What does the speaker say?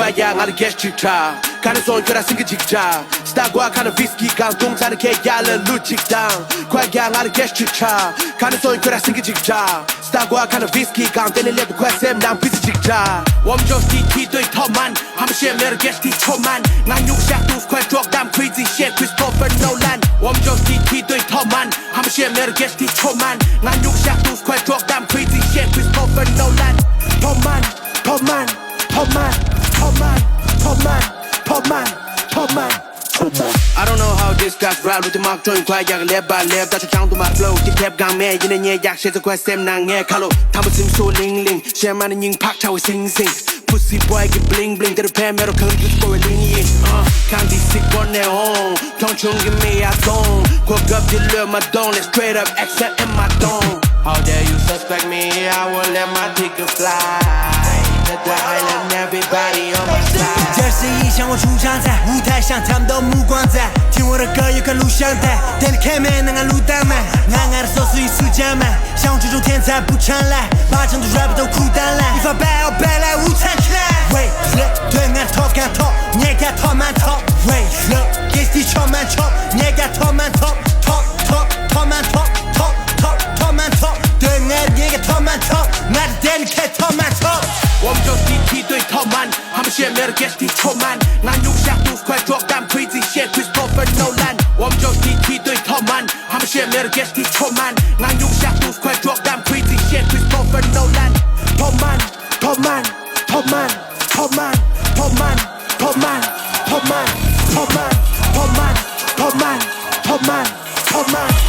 과야 나를 게스트차 가는 손 그라 승기 직자 스타과 가는 위스키 강동사는 개야를 루직당 과야 나를 게스트차 가는 손 그라 승기 직자 스타과 가는 위스키 강대는 레브 과샘 난 비스 직자 웜조스티 티도이 터만 함시에 메르 게스티 초만 난 육샷 두 스퀘어 쪽담 crazy shit 크리스토퍼 노란 웜조스티 티도이 터만 함시에 메르 게스티 초만 난 육샷 두 스퀘어 쪽담 crazy shit 크리스토퍼 노란 터만 터만 터만 터만 터만 터만 터만 I don't know how this got right with the mark joint 과약을 left by left 다시 장도 my flow 딥탭 강매 이는 예 약시에서 과쌤 낭에 칼로 담으심 소링링 쉐마는 잉팍 차고 싱싱 pussy boy get bling bling 대로 패매로 큰듯 보여 링이 강디 식권 내홍 경충 give me a song 고급 딜러 my dome let's straight up accent in my dome How dare you suspect me I will let my ticket fly The island everybody on my side 这是一场我出场在舞台上他们都目光在听我的歌有个录像带点开麦能按录弹麦俺的手是一束加麦像我这种天才不常来把成都 rap 都苦淡来一发白要白来无产起来为了对俺 top 敢 top 你敢 top 满 top 为了给你超满 top 你敢 top 满 top top top top 满 top top top top 满 top 对俺你敢 top 满 top 俺的点你开 top 满 top 웜조스티 티도이 터만 함시에 메르 게스티 초만 난 육샷 두 스퀘어 쪽담 crazy shit 크리스토퍼 노란 웜조스티 티도이 터만 함시에 메르 게스티 초만 난 육샷 두 스퀘어 쪽담 crazy shit 크리스토퍼 노란 터만 터만 터만 터만 터만 터만 터만 터만 터만 터만 터만 터만